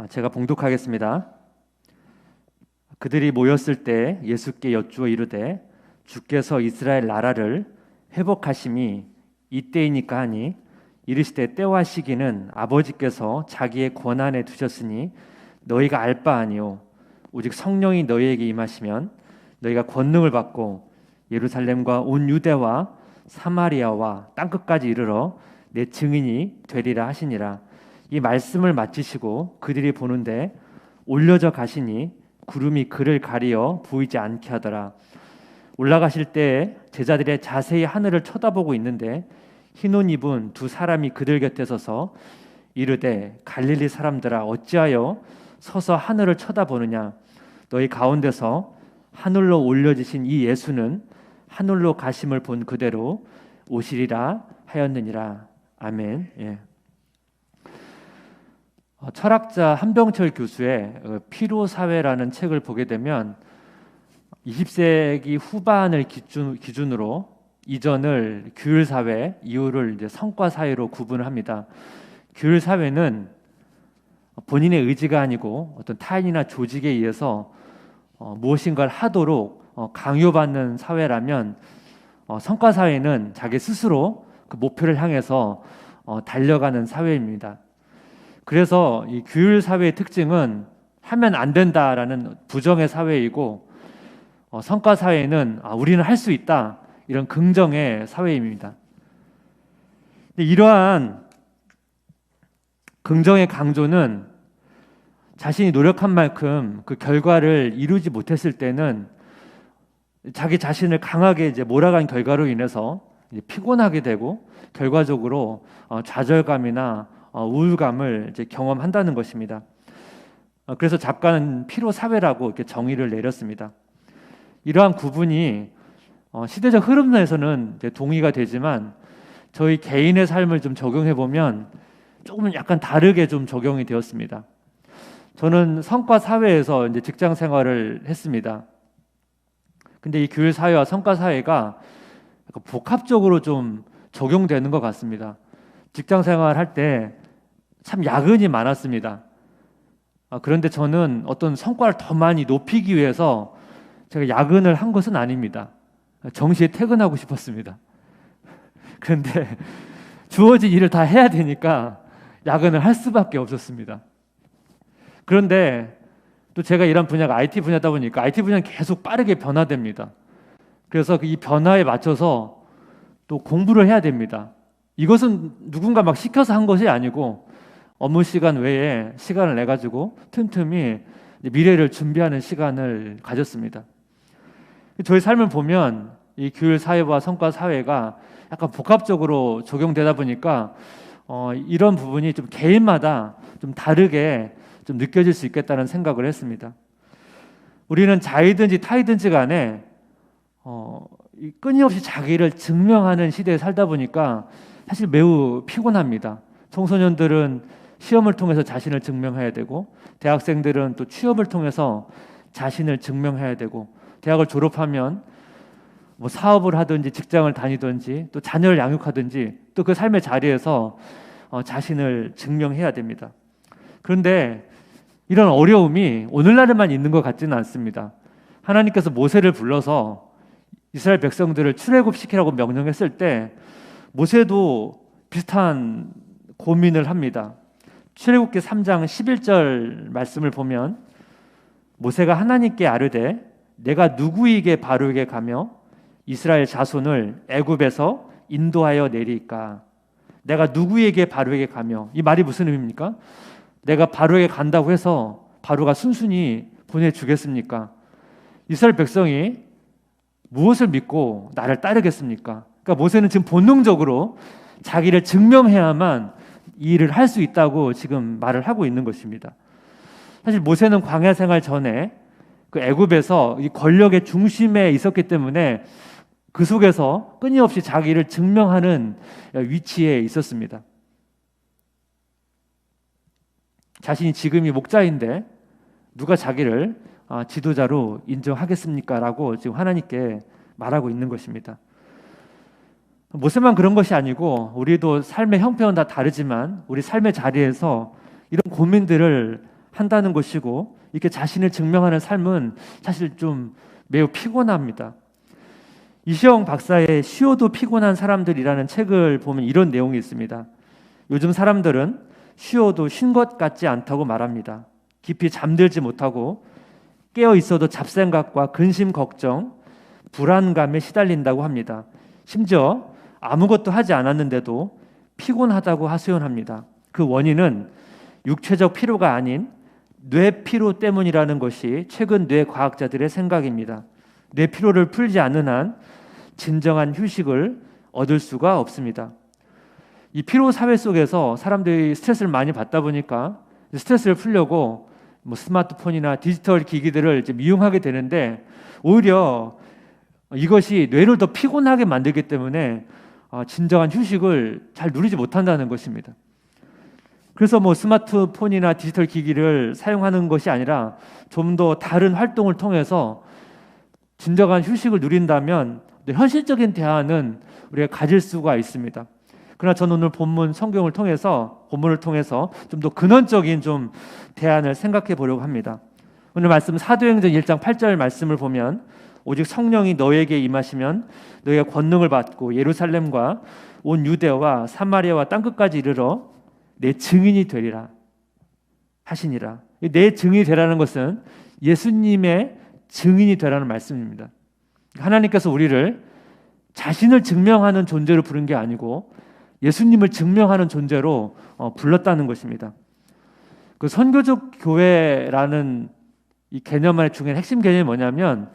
제가 봉독하겠습니다. 그들이 모였을 때 예수께 여쭈어 이르되 주께서 이스라엘 나라를 회복하심이 이때이니까 하니 이르시되 때와 시기는 아버지께서 자기의 권한에 두셨으니 너희가 알 바 아니요 오직 성령이 너희에게 임하시면 너희가 권능을 받고 예루살렘과 온 유대와 사마리아와 땅끝까지 이르러 내 증인이 되리라 하시니라. 이 말씀을 마치시고 그들이 보는데 올려져 가시니 구름이 그를 가리어 보이지 않게 하더라. 올라가실 때 제자들의 자세히 하늘을 쳐다보고 있는데 흰 옷 입은 두 사람이 그들 곁에 서서 이르되 갈릴리 사람들아 어찌하여 서서 하늘을 쳐다보느냐. 너희 가운데서 하늘로 올려지신 이 예수는 하늘로 가심을 본 그대로 오시리라 하였느니라. 아멘. 예. 철학자 한병철 교수의 피로사회라는 책을 보게 되면 20세기 후반을 기준으로 이전을 규율사회, 이후를 이제 성과사회로 구분을 합니다. 규율사회는 본인의 의지가 아니고 어떤 타인이나 조직에 의해서 무엇인가를 하도록 강요받는 사회라면 성과사회는 자기 스스로 그 목표를 향해서 달려가는 사회입니다. 그래서 이 규율 사회의 특징은 하면 안 된다라는 부정의 사회이고 성과 사회는 우리는 할 수 있다 이런 긍정의 사회입니다. 이러한 긍정의 강조는 자신이 노력한 만큼 그 결과를 이루지 못했을 때는 자기 자신을 강하게 이제 몰아간 결과로 인해서 이제 피곤하게 되고 결과적으로 좌절감이나 우울감을 이제 경험한다는 것입니다. 그래서 작가는 피로 사회라고 이렇게 정의를 내렸습니다. 이러한 구분이 시대적 흐름에서는 이제 동의가 되지만 저희 개인의 삶을 좀 적용해 보면 조금 약간 다르게 좀 적용이 되었습니다. 저는 성과 사회에서 이제 직장 생활을 했습니다. 근데 이 규율 사회와 성과 사회가 약간 복합적으로 좀 적용되는 것 같습니다. 직장 생활 할 때 참 야근이 많았습니다. 그런데 저는 어떤 성과를 더 많이 높이기 위해서 제가 야근을 한 것은 아닙니다. 정시에 퇴근하고 싶었습니다. 그런데 주어진 일을 다 해야 되니까 야근을 할 수밖에 없었습니다. 그런데 또 제가 일한 분야가 IT 분야다 보니까 IT 분야는 계속 빠르게 변화됩니다. 그래서 이 변화에 맞춰서 또 공부를 해야 됩니다. 이것은 누군가 막 시켜서 한 것이 아니고 업무 시간 외에 시간을 내 가지고 틈틈이 미래를 준비하는 시간을 가졌습니다. 저희 삶을 보면 이 규율 사회와 성과 사회가 약간 복합적으로 적용되다 보니까 이런 부분이 좀 개인마다 좀 다르게 좀 느껴질 수 있겠다는 생각을 했습니다. 우리는 자이든지 타이든지 간에 끊임없이 자기를 증명하는 시대에 살다 보니까 사실 매우 피곤합니다. 청소년들은 시험을 통해서 자신을 증명해야 되고 대학생들은 또 취업을 통해서 자신을 증명해야 되고 대학을 졸업하면 뭐 사업을 하든지 직장을 다니든지 또 자녀를 양육하든지 또 그 삶의 자리에서 자신을 증명해야 됩니다. 그런데 이런 어려움이 오늘날에만 있는 것 같지는 않습니다. 하나님께서 모세를 불러서 이스라엘 백성들을 출애굽시키라고 명령했을 때 모세도 비슷한 고민을 합니다. 출애굽기 3장 11절 말씀을 보면 모세가 하나님께 아뢰되 내가 누구에게 바로에게 가며 이스라엘 자손을 애굽에서 인도하여 내리까. 내가 누구에게 바로에게 가며, 이 말이 무슨 의미입니까? 내가 바로에게 간다고 해서 바로가 순순히 보내주겠습니까? 이스라엘 백성이 무엇을 믿고 나를 따르겠습니까? 그러니까 모세는 지금 본능적으로 자기를 증명해야만 이 일을 할 수 있다고 지금 말을 하고 있는 것입니다. 사실 모세는 광야 생활 전에 그 애굽에서 이 권력의 중심에 있었기 때문에 그 속에서 끊임없이 자기를 증명하는 위치에 있었습니다. 자신이 지금이 목자인데 누가 자기를 지도자로 인정하겠습니까? 라고 지금 하나님께 말하고 있는 것입니다. 모세만 그런 것이 아니고 우리도 삶의 형편은 다 다르지만 우리 삶의 자리에서 이런 고민들을 한다는 것이고, 이렇게 자신을 증명하는 삶은 사실 좀 매우 피곤합니다. 이시영 박사의 쉬어도 피곤한 사람들이라는 책을 보면 이런 내용이 있습니다. 요즘 사람들은 쉬어도 쉰 것 같지 않다고 말합니다. 깊이 잠들지 못하고 깨어 있어도 잡생각과 근심, 걱정, 불안감에 시달린다고 합니다. 심지어 아무것도 하지 않았는데도 피곤하다고 하소연합니다. 그 원인은 육체적 피로가 아닌 뇌 피로 때문이라는 것이 최근 뇌 과학자들의 생각입니다. 뇌 피로를 풀지 않는 한 진정한 휴식을 얻을 수가 없습니다. 이 피로 사회 속에서 사람들이 스트레스를 많이 받다 보니까 스트레스를 풀려고 스마트폰이나 디지털 기기들을 좀 이용하게 되는데, 오히려 이것이 뇌를 더 피곤하게 만들기 때문에 진정한 휴식을 잘 누리지 못한다는 것입니다. 그래서 스마트폰이나 디지털 기기를 사용하는 것이 아니라 좀 더 다른 활동을 통해서 진정한 휴식을 누린다면 현실적인 대안은 우리가 가질 수가 있습니다. 그러나 저는 오늘 본문을 통해서 좀 더 근원적인 좀 대안을 생각해 보려고 합니다. 오늘 말씀 사도행전 1장 8절 말씀을 보면, 오직 성령이 너에게 임하시면 너희가 권능을 받고 예루살렘과 온 유대와 사마리아와 땅끝까지 이르러 내 증인이 되리라 하시니라. 내 증인이 되라는 것은 예수님의 증인이 되라는 말씀입니다. 하나님께서 우리를 자신을 증명하는 존재로 부른 게 아니고 예수님을 증명하는 존재로 불렀다는 것입니다. 그 선교적 교회라는 이 개념 안에 중요한 핵심 개념이 뭐냐면,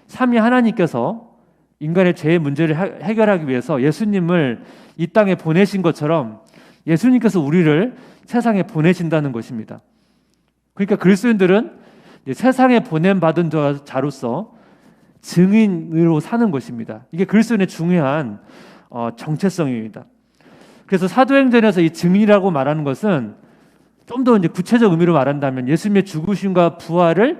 삼위 하나님께서 인간의 죄의 문제를 해결하기 위해서 예수님을 이 땅에 보내신 것처럼 예수님께서 우리를 세상에 보내신다는 것입니다. 그러니까 그리스도인들은 세상에 보냄받은 자로서 증인으로 사는 것입니다. 이게 그리스도인의 중요한 정체성입니다. 그래서 사도행전에서 이 증인이라고 말하는 것은 좀 더 구체적 의미로 말한다면 예수님의 죽으심과 부활을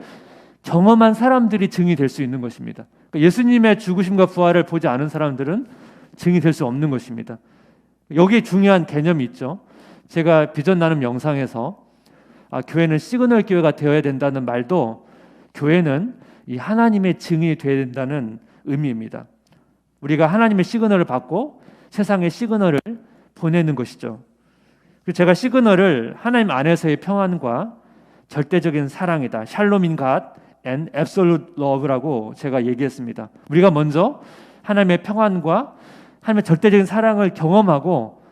경험한 사람들이 증인이 될 수 있는 것입니다. 그러니까 예수님의 죽으심과 부활을 보지 않은 사람들은 증인이 될 수 없는 것입니다. 여기에 중요한 개념이 있죠. 제가 비전 나눔 영상에서 교회는 시그널 교회가 되어야 된다는 말도, 교회는 이 하나님의 증인이 되어야 된다는 의미입니다. 우리가 하나님의 시그널을 받고 세상의 시그널을 보내는 것이죠. 그래서 제가 시그널을 하나님 안에서의 평안과 절대적인 사랑이다, 샬롬인 갓 and absolute love라고 제가 얘기했습니다. 우리가 먼저 하나님의 평안과 하나님의 절대적인 사랑을 경험하고,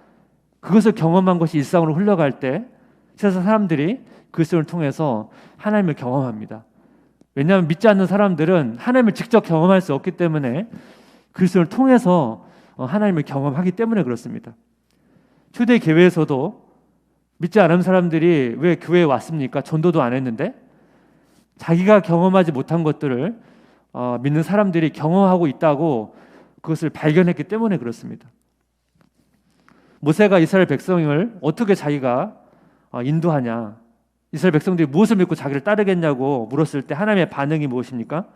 그것을 경험한 것이 일상으로 흘러갈 때 세상 사람들이 그리스도를 통해서 하나님을 경험합니다. 왜냐하면 믿지 않는 사람들은 하나님을 직접 경험할 수 없기 때문에 그리스도를 통해서 하나님을 경험하기 때문에 그렇습니다. 초대 교회에서도 믿지 않은 사람들이 왜 교회에 왔습니까? 전도도 안 했는데. 자기가 경험하지 못한 것들을 믿는 사람들이 경험하고 있다고 그것을 발견했기 때문에 그렇습니다. 모세가 이스라엘 백성을 어떻게 자기가 인도하냐, 이스라엘 백성들이 무엇을 믿고 자기를 따르겠냐고 물었을 때 하나님의 반응이 무엇입니까?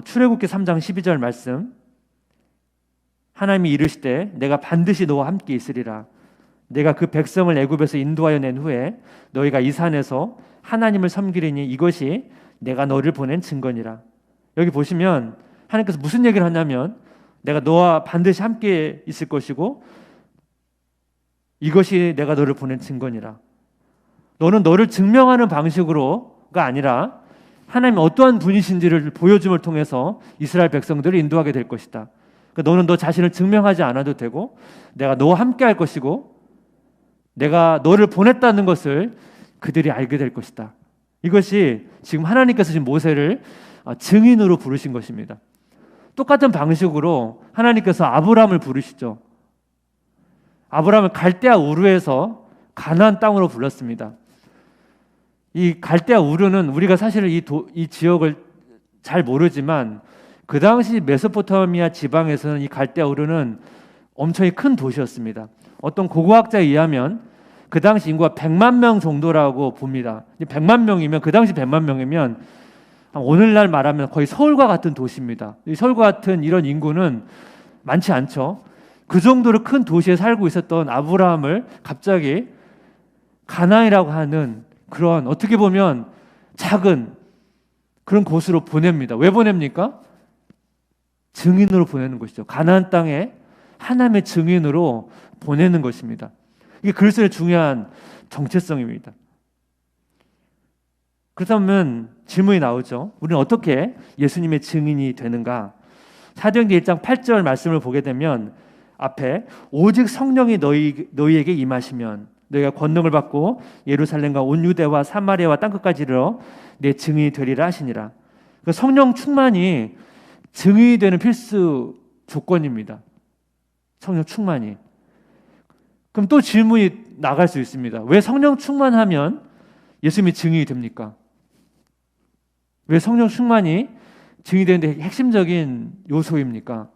출애굽기 3장 12절 말씀, 하나님이 이르시되 내가 반드시 너와 함께 있으리라. 내가 그 백성을 애굽에서 인도하여 낸 후에 너희가 이 산에서 하나님을 섬기리니 이것이 내가 너를 보낸 증거니라. 여기 보시면 하나님께서 무슨 얘기를 하냐면, 내가 너와 반드시 함께 있을 것이고 이것이 내가 너를 보낸 증거니라. 너는 너를 증명하는 방식으로가 아니라 하나님이 어떠한 분이신지를 보여줌을 통해서 이스라엘 백성들을 인도하게 될 것이다. 그러니까 너는 너 자신을 증명하지 않아도 되고 내가 너와 함께 할 것이고 내가 너를 보냈다는 것을 그들이 알게 될 것이다. 이것이 지금 하나님께서 지금 모세를 증인으로 부르신 것입니다. 똑같은 방식으로 하나님께서 아브라함을 부르시죠. 아브라함을 갈대아 우르에서 가나안 땅으로 불렀습니다. 이 갈대아 우르는 우리가 사실 이 지역을 잘 모르지만 그 당시 메소포타미아 지방에서는 이 갈대아 우르는 엄청나게 큰 도시였습니다. 어떤 고고학자에 의하면 그 당시 인구가 100만 명 정도라고 봅니다. 100만 명이면, 그 당시 100만 명이면 오늘날 말하면 거의 서울과 같은 도시입니다. 서울과 같은 이런 인구는 많지 않죠. 그 정도로 큰 도시에 살고 있었던 아브라함을 갑자기 가나안이라고 하는 그런 어떻게 보면 작은 그런 곳으로 보냅니다. 왜 보냅니까? 증인으로 보내는 것이죠. 가나안 땅에 하나님의 증인으로 보내는 것입니다. 이게 그리스도의 중요한 정체성입니다. 그렇다면 질문이 나오죠. 우리는 어떻게 예수님의 증인이 되는가? 사도행전 1장 8절 말씀을 보게 되면 앞에 오직 성령이 너희에게 임하시면 너희가 권능을 받고 예루살렘과 온 유대와 사마리아와 땅끝까지 이르러 내 증인이 되리라 하시니라. 그러니까 성령 충만이 증인이 되는 필수 조건입니다. 성령 충만이. 그럼 또 질문이 나갈 수 있습니다. 왜 성령 충만하면 예수님이 증인이 됩니까? 왜 성령 충만이 증인이 되는데 핵심적인 요소입니까?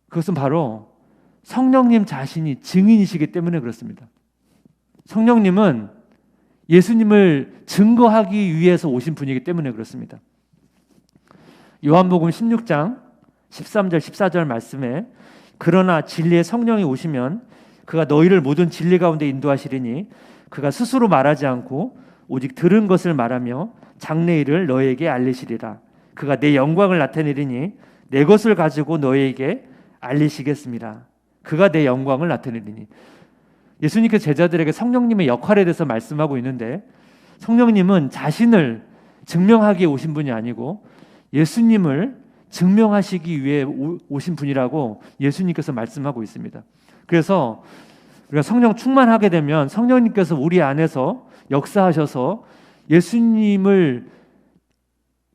그것은 바로 성령님 자신이 증인이시기 때문에 그렇습니다. 성령님은 예수님을 증거하기 위해서 오신 분이기 때문에 그렇습니다. 요한복음 16장 13절 14절 말씀에 그러나 진리의 성령이 오시면 그가 너희를 모든 진리 가운데 인도하시리니 그가 스스로 말하지 않고 오직 들은 것을 말하며 장래일을 너희에게 알리시리라. 그가 내 영광을 나타내리니 내 것을 가지고 너희에게 알리시겠습니다. 그가 내 영광을 나타내리니. 예수님께서 제자들에게 성령님의 역할에 대해서 말씀하고 있는데 성령님은 자신을 증명하기에 오신 분이 아니고 예수님을 증명하시기 위해 오신 분이라고 예수님께서 말씀하고 있습니다. 그래서 우리가 성령 충만하게 되면 성령님께서 우리 안에서 역사하셔서 예수님을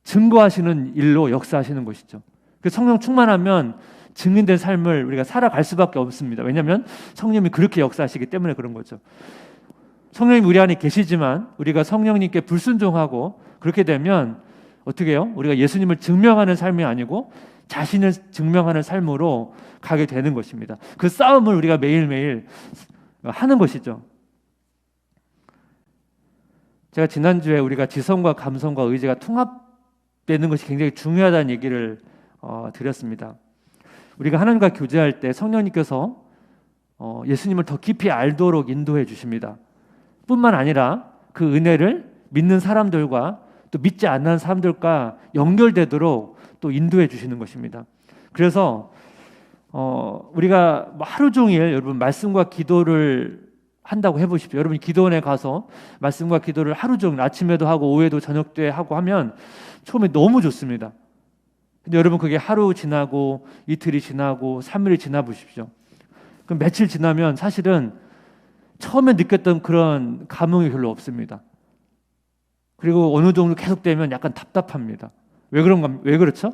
증거하시는 일로 역사하시는 것이죠. 그래서 성령 충만하면 증인된 삶을 우리가 살아갈 수밖에 없습니다. 왜냐하면 성령님이 그렇게 역사하시기 때문에 그런 거죠. 성령님 우리 안에 계시지만 우리가 성령님께 불순종하고 그렇게 되면 어떻게 해요? 우리가 예수님을 증명하는 삶이 아니고 자신을 증명하는 삶으로 가게 되는 것입니다. 그 싸움을 우리가 매일매일 하는 것이죠. 제가 지난주에 우리가 지성과 감성과 의지가 통합되는 것이 굉장히 중요하다는 얘기를 드렸습니다. 우리가 하나님과 교제할 때 성령님께서 예수님을 더 깊이 알도록 인도해 주십니다. 뿐만 아니라 그 은혜를 믿는 사람들과 또 믿지 않는 사람들과 연결되도록 또 인도해 주시는 것입니다. 그래서 우리가 하루 종일 여러분 말씀과 기도를 한다고 해보십시오. 여러분 기도원에 가서 말씀과 기도를 하루 종일 아침에도 하고 오후에도 저녁 때 하고 하면 처음에 너무 좋습니다. 근데 여러분 그게 하루 지나고 이틀이 지나고 3일이 지나 보십시오. 그럼 며칠 지나면 사실은 처음에 느꼈던 그런 감흥이 별로 없습니다. 그리고 어느 정도 계속되면 약간 답답합니다. 왜 그렇죠?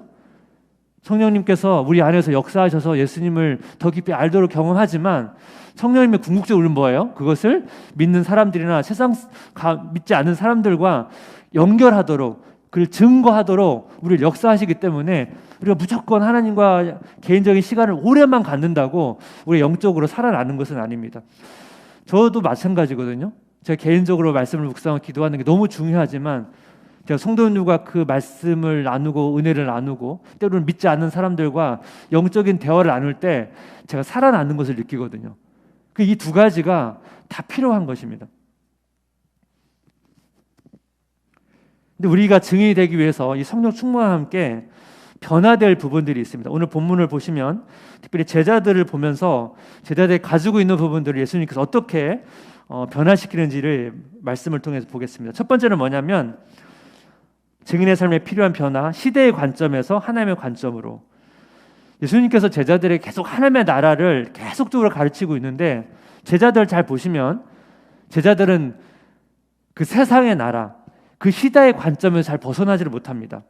성령님께서 우리 안에서 역사하셔서 예수님을 더 깊이 알도록 경험하지만 성령님의 궁극적으로는 뭐예요? 그것을 믿는 사람들이나 세상 믿지 않는 사람들과 연결하도록 그를 증거하도록 우리를 역사하시기 때문에 우리가 무조건 하나님과 개인적인 시간을 오래만 갖는다고 우리 영적으로 살아나는 것은 아닙니다. 저도 마찬가지거든요. 제가 개인적으로 말씀을 묵상하고 기도하는 게 너무 중요하지만 제가 성도님들과 그 말씀을 나누고 은혜를 나누고 때로는 믿지 않는 사람들과 영적인 대화를 나눌 때 제가 살아나는 것을 느끼거든요. 이 두 가지가 다 필요한 것입니다. 근데 우리가 증인이 되기 위해서 이 성령 충만과 함께 변화될 부분들이 있습니다. 오늘 본문을 보시면 특별히 제자들을 보면서 제자들이 가지고 있는 부분들을 예수님께서 어떻게 변화시키는지를 말씀을 통해서 보겠습니다. 첫 번째는 뭐냐면 증인의 삶에 필요한 변화, 시대의 관점에서 하나님의 관점으로. 예수님께서 제자들에게 계속 하나님의 나라를 계속적으로 가르치고 있는데 제자들 잘 보시면 제자들은 그 세상의 나라, 그 시대의 관점에서 잘 벗어나지를 못합니다.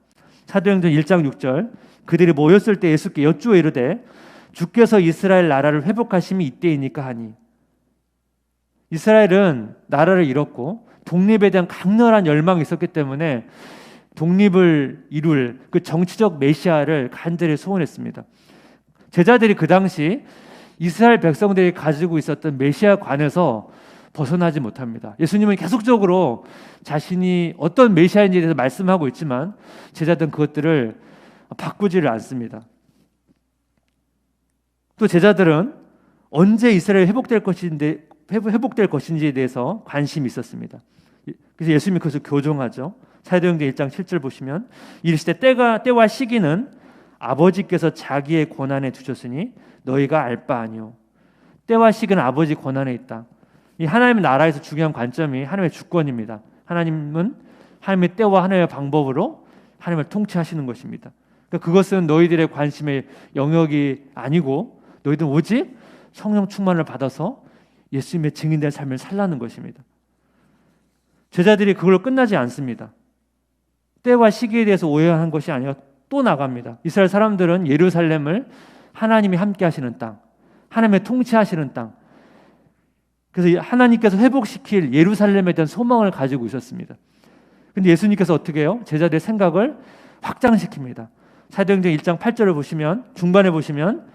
사도행전 1장 6절 그들이 모였을 때 예수께 여쭈어 이르되 주께서 이스라엘 나라를 회복하심이 이때이니까 하니. 이스라엘은 나라를 잃었고 독립에 대한 강렬한 열망이 있었기 때문에 독립을 이룰 그 정치적 메시아를 간절히 소원했습니다. 제자들이 그 당시 이스라엘 백성들이 가지고 있었던 메시아관에서 벗어나지 못합니다. 예수님은 계속적으로 자신이 어떤 메시아인지에 대해서 말씀하고 있지만 제자들은 그것들을 바꾸지를 않습니다. 또 제자들은 언제 이스라엘이 회복될 것인지에 대해서 관심이 있었습니다. 그래서 예수님이 그것을 교정하죠. 사도행전 1장 7절 보시면 이르시되 때와 시기는 아버지께서 자기의 권한에 두셨으니 너희가 알 바 아니요. 때와 시기는 아버지 권한에 있다. 이 하나님의 나라에서 중요한 관점이 하나님의 주권입니다. 하나님은 하나님의 때와 하나님의 방법으로 하나님을 통치하시는 것입니다. 그러니까 그것은 너희들의 관심의 영역이 아니고 너희들은 오직 성령 충만을 받아서 예수님의 증인된 삶을 살라는 것입니다. 제자들이 그걸로 끝나지 않습니다. 때와 시기에 대해서 오해한 것이 아니라 또 나갑니다. 이스라엘 사람들은 예루살렘을 하나님이 함께 하시는 땅, 하나님의 통치하시는 땅, 그래서 하나님께서 회복시킬 예루살렘에 대한 소망을 가지고 있었습니다. 근데 예수님께서 어떻게 해요? 제자들의 생각을 확장시킵니다. 사도행전 1장 8절을 보시면, 중반에 보시면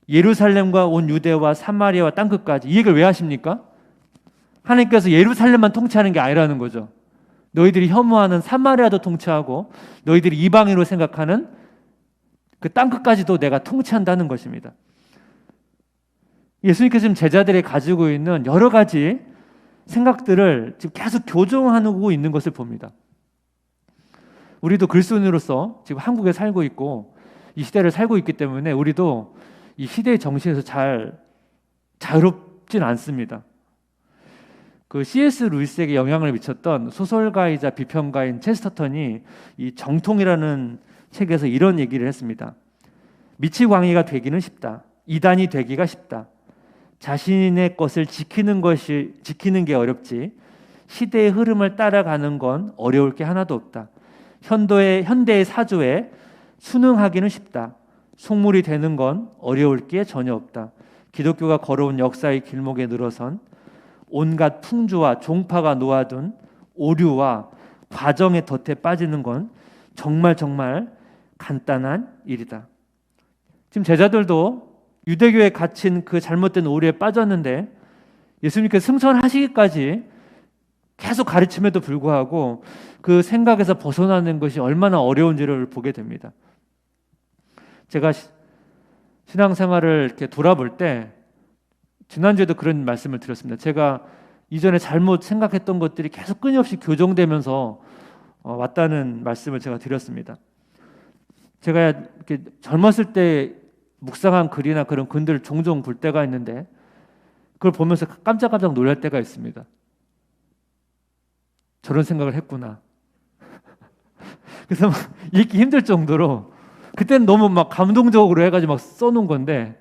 예루살렘과 온 유대와 사마리아와 땅끝까지, 이 얘기를 왜 하십니까? 하나님께서 예루살렘만 통치하는 게 아니라는 거죠. 너희들이 혐오하는 사마리아도 통치하고 너희들이 이방인으로 생각하는 그 땅끝까지도 내가 통치한다는 것입니다. 예수님께서 지금 제자들이 가지고 있는 여러 가지 생각들을 지금 계속 교정하고 있는 것을 봅니다. 우리도 그리스도인으로서 지금 한국에 살고 있고 이 시대를 살고 있기 때문에 우리도 이 시대의 정신에서 잘 자유롭진 않습니다. 그 C.S. 루이스에게 영향을 미쳤던 소설가이자 비평가인 체스터턴이 이 정통이라는 책에서 이런 얘기를 했습니다. 미치광이가 되기는 쉽다. 이단이 되기가 쉽다. 자신의 것을 지키는 게 어렵지 시대의 흐름을 따라가는 건 어려울 게 하나도 없다. 현대의 사조에 순응하기는 쉽다. 속물이 되는 건 어려울 게 전혀 없다. 기독교가 걸어온 역사의 길목에 늘어선 온갖 풍조와 종파가 놓아둔 오류와 과정의 덫에 빠지는 건 정말 간단한 일이다. 지금 제자들도 유대교에 갇힌 그 잘못된 오류에 빠졌는데 예수님께서 승천하시기까지 계속 가르침에도 불구하고 그 생각에서 벗어나는 것이 얼마나 어려운지를 보게 됩니다. 제가 신앙생활을 이렇게 돌아볼 때 지난주에도 그런 말씀을 드렸습니다. 제가 이전에 잘못 생각했던 것들이 계속 끊임없이 교정되면서 왔다는 말씀을 제가 드렸습니다. 제가 이렇게 젊었을 때 묵상한 글이나 그런 글들을 종종 볼 때가 있는데 그걸 보면서 깜짝깜짝 놀랄 때가 있습니다. 저런 생각을 했구나. 그래서 막 읽기 힘들 정도로 그때는 너무 막 감동적으로 해가지고 막 써놓은 건데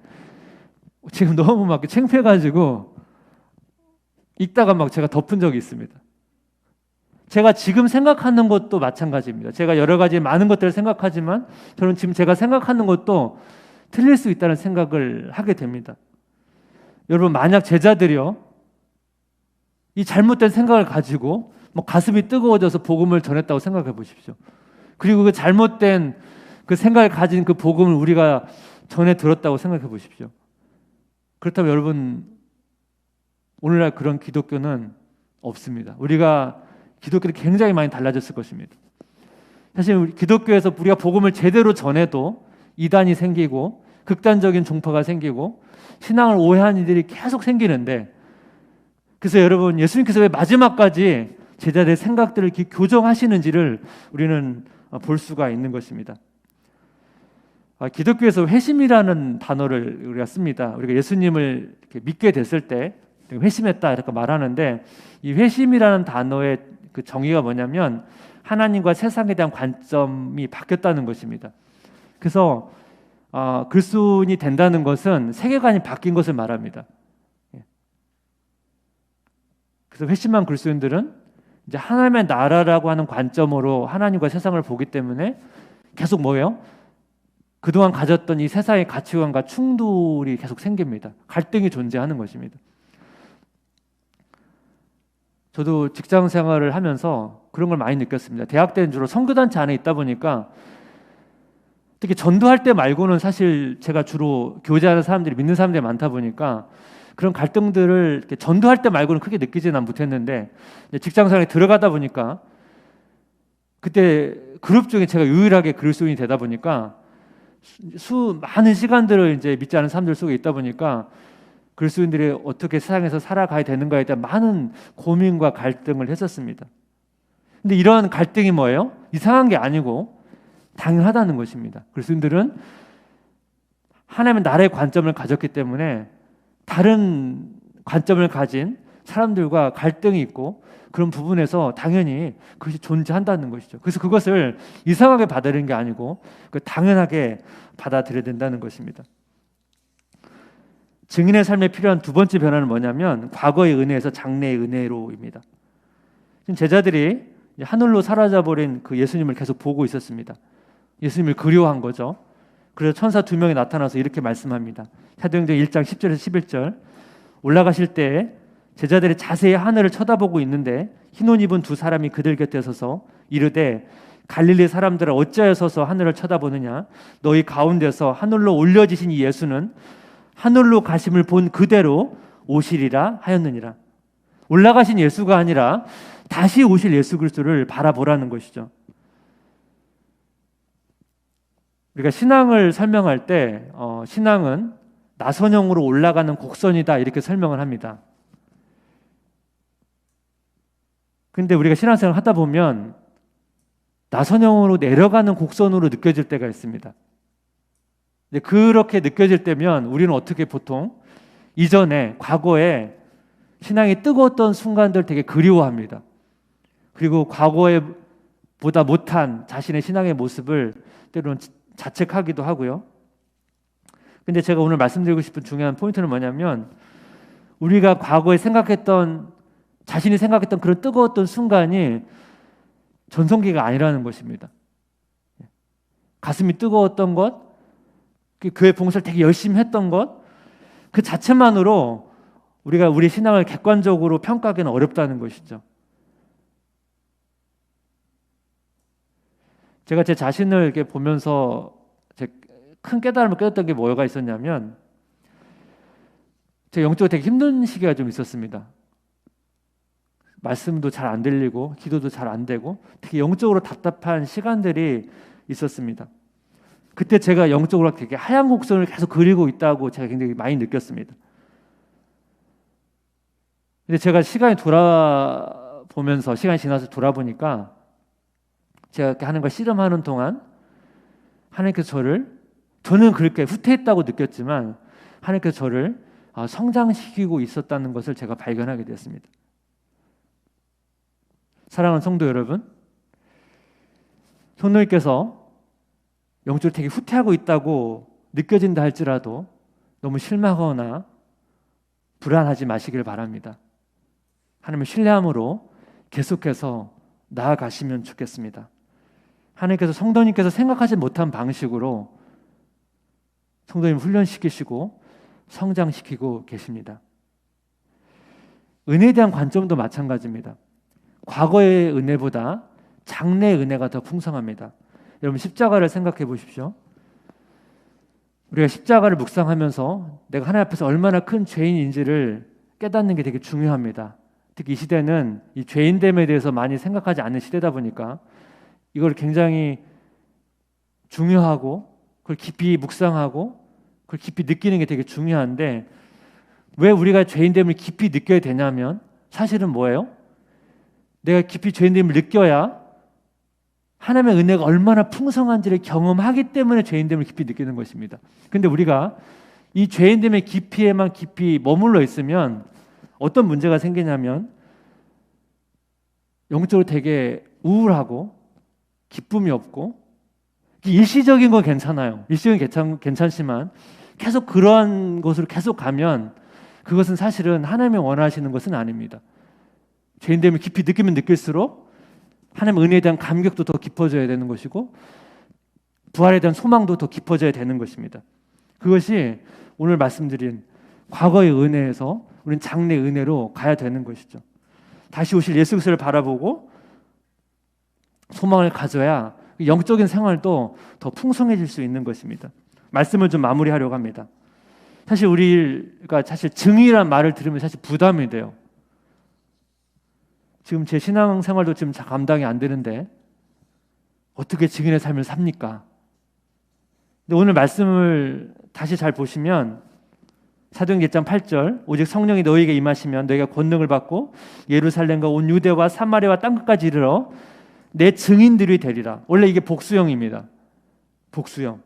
지금 너무 막 창피해가지고 읽다가 막 제가 덮은 적이 있습니다. 제가 지금 생각하는 것도 마찬가지입니다. 제가 여러 가지 많은 것들을 생각하지만 저는 지금 제가 생각하는 것도 틀릴 수 있다는 생각을 하게 됩니다. 여러분 만약 제자들이요 이 잘못된 생각을 가지고 뭐 가슴이 뜨거워져서 복음을 전했다고 생각해 보십시오. 그리고 그 잘못된 그 생각을 가진 그 복음을 우리가 전해 들었다고 생각해 보십시오. 그렇다면 여러분 오늘날 그런 기독교는 없습니다. 우리가 기독교는 굉장히 많이 달라졌을 것입니다. 사실 기독교에서 우리가 복음을 제대로 전해도 이단이 생기고 극단적인 종파가 생기고 신앙을 오해하는 일들이 계속 생기는데 그래서 여러분 예수님께서 왜 마지막까지 제자들의 생각들을 이렇게 교정하시는지를 우리는 볼 수가 있는 것입니다. 기독교에서 회심이라는 단어를 우리가 씁니다. 우리가 예수님을 이렇게 믿게 됐을 때 회심했다 이렇게 말하는데 이 회심이라는 단어의 그 정의가 뭐냐면 하나님과 세상에 대한 관점이 바뀌었다는 것입니다. 그래서 그리스도인이 된다는 것은 세계관이 바뀐 것을 말합니다. 그래서 회심한 그리스도인들은 이제 하나님의 나라라고 하는 관점으로 하나님과 세상을 보기 때문에 계속 뭐예요? 그동안 가졌던 이 세상의 가치관과 충돌이 계속 생깁니다. 갈등이 존재하는 것입니다. 저도 직장 생활을 하면서 그런 걸 많이 느꼈습니다. 대학 때는 주로 선교단체 안에 있다 보니까 특히 전도할 때 말고는 사실 제가 주로 교제하는 사람들이 믿는 사람들이 많다 보니까 그런 갈등들을 이렇게 전도할 때 말고는 크게 느끼지는 못했는데 직장 생활에 들어가다 보니까 그때 그룹 중에 제가 유일하게 그리스도인이 되다 보니까 많은 시간들을 이제 믿지 않은 사람들 속에 있다 보니까 그리스도인들이 어떻게 세상에서 살아가야 되는가에 대한 많은 고민과 갈등을 했었습니다. 근데 이러한 갈등이 뭐예요? 이상한 게 아니고 당연하다는 것입니다. 그리스도인들은 하나님의 나라의 관점을 가졌기 때문에 다른 관점을 가진 사람들과 갈등이 있고 그런 부분에서 당연히 그것이 존재한다는 것이죠. 그래서 그것을 이상하게 받아들이는 게 아니고 당연하게 받아들여야 된다는 것입니다. 증인의 삶에 필요한 두 번째 변화는 뭐냐면 과거의 은혜에서 장래의 은혜로입니다. 지금 제자들이 하늘로 사라져버린 그 예수님을 계속 보고 있었습니다. 예수님을 그리워한 거죠. 그래서 천사 두 명이 나타나서 이렇게 말씀합니다. 사도행전 1장 10절에서 11절 올라가실 때 제자들이 자세히 하늘을 쳐다보고 있는데 흰 옷 입은 두 사람이 그들 곁에 서서 이르되 갈릴리 사람들아 어찌하여 서서 하늘을 쳐다보느냐 너희 가운데서 하늘로 올려지신 이 예수는 하늘로 가심을 본 그대로 오시리라 하였느니라. 올라가신 예수가 아니라 다시 오실 예수 그리스도를 바라보라는 것이죠. 우리가 신앙을 설명할 때 신앙은 나선형으로 올라가는 곡선이다 이렇게 설명을 합니다. 근데 우리가 신앙생활을 하다 보면 나선형으로 내려가는 곡선으로 느껴질 때가 있습니다. 근데 그렇게 느껴질 때면 우리는 어떻게 보통 이전에 과거에 신앙이 뜨거웠던 순간들 되게 그리워합니다. 그리고 과거에 보다 못한 자신의 신앙의 모습을 때로는 자책하기도 하고요. 근데 제가 오늘 말씀드리고 싶은 중요한 포인트는 뭐냐면 우리가 과거에 자신이 생각했던 그런 뜨거웠던 순간이 전성기가 아니라는 것입니다. 가슴이 뜨거웠던 것, 교회 봉사를 되게 열심히 했던 것, 그 자체만으로 우리가 우리 신앙을 객관적으로 평가하기는 어렵다는 것이죠. 제가 제 자신을 이렇게 보면서 큰 깨달음을 깨졌던 게 뭐가 있었냐면 제가 영적으로 되게 힘든 시기가 좀 있었습니다. 말씀도 잘 안 들리고 기도도 잘 안 되고 되게 영적으로 답답한 시간들이 있었습니다. 그때 제가 영적으로 되게 하얀 곡선을 계속 그리고 있다고 제가 굉장히 많이 느꼈습니다. 근데 제가 시간이 지나서 돌아보니까 제가 이렇게 하는 걸 씨름하는 동안 하나님께서 저는 그렇게 후퇴했다고 느꼈지만 하나님께서 저를 성장시키고 있었다는 것을 제가 발견하게 됐습니다. 사랑하는 성도 여러분, 성도님께서 영적으로 되게 후퇴하고 있다고 느껴진다 할지라도 너무 실망하거나 불안하지 마시길 바랍니다. 하나님을 신뢰함으로 계속해서 나아가시면 좋겠습니다. 하나님께서 성도님께서 생각하지 못한 방식으로 성도님을 훈련시키시고 성장시키고 계십니다. 은혜에 대한 관점도 마찬가지입니다. 과거의 은혜보다 장래의 은혜가 더 풍성합니다. 여러분 십자가를 생각해 보십시오. 우리가 십자가를 묵상하면서 내가 하나님 앞에서 얼마나 큰 죄인인지를 깨닫는 게 되게 중요합니다. 특히 이 시대는 이 죄인됨에 대해서 많이 생각하지 않는 시대다 보니까 이걸 굉장히 중요하고 그걸 깊이 묵상하고 그걸 깊이 느끼는 게 되게 중요한데 왜 우리가 죄인됨을 깊이 느껴야 되냐면 사실은 뭐예요? 내가 깊이 죄인됨을 느껴야 하나님의 은혜가 얼마나 풍성한지를 경험하기 때문에 죄인됨을 깊이 느끼는 것입니다. 근데 우리가 이 죄인됨의 깊이에만 깊이 머물러 있으면 어떤 문제가 생기냐면 영적으로 되게 우울하고 기쁨이 없고 일시적인 건 괜찮아요. 일시적인 괜찮지만 계속 그러한 곳으로 계속 가면 그것은 사실은 하나님이 원하시는 것은 아닙니다. 죄인됨을 깊이 느끼면 느낄수록 하나님의 은혜에 대한 감격도 더 깊어져야 되는 것이고 부활에 대한 소망도 더 깊어져야 되는 것입니다. 그것이 오늘 말씀드린 과거의 은혜에서 우리는 장래의 은혜로 가야 되는 것이죠. 다시 오실 예수 그리스도를 바라보고 소망을 가져야 영적인 생활도 더 풍성해질 수 있는 것입니다. 말씀을 좀 마무리하려고 합니다. 사실 우리가 증인이란 말을 들으면 사실 부담이 돼요. 지금 제 신앙생활도 지금 감당이 안 되는데 어떻게 증인의 삶을 삽니까? 근데 오늘 말씀을 다시 잘 보시면 사도행전 1장 8절 오직 성령이 너희에게 임하시면 너희가 권능을 받고 예루살렘과 온 유대와 사마리아와 땅끝까지 이르러 내 증인들이 되리라. 원래 이게 복수형입니다. 복수형.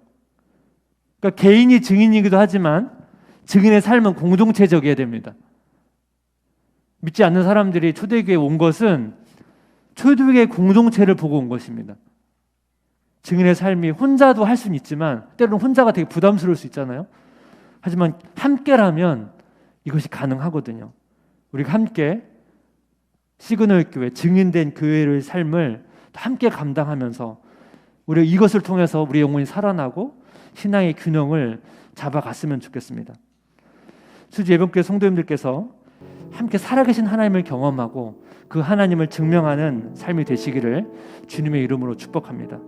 그러니까 개인이 증인이기도 하지만 증인의 삶은 공동체적이어야 됩니다. 믿지 않는 사람들이 초대교회에 온 것은 초대교회 공동체를 보고 온 것입니다. 증인의 삶이 혼자도 할 수는 있지만 때로는 혼자가 되게 부담스러울 수 있잖아요. 하지만 함께라면 이것이 가능하거든요. 우리가 함께 시그널 교회, 증인된 교회의 삶을 함께 감당하면서 우리가 이것을 통해서 우리 영혼이 살아나고 신앙의 균형을 잡아갔으면 좋겠습니다. 수지 예배교회 성도님들께서 함께 살아계신 하나님을 경험하고 그 하나님을 증명하는 삶이 되시기를 주님의 이름으로 축복합니다.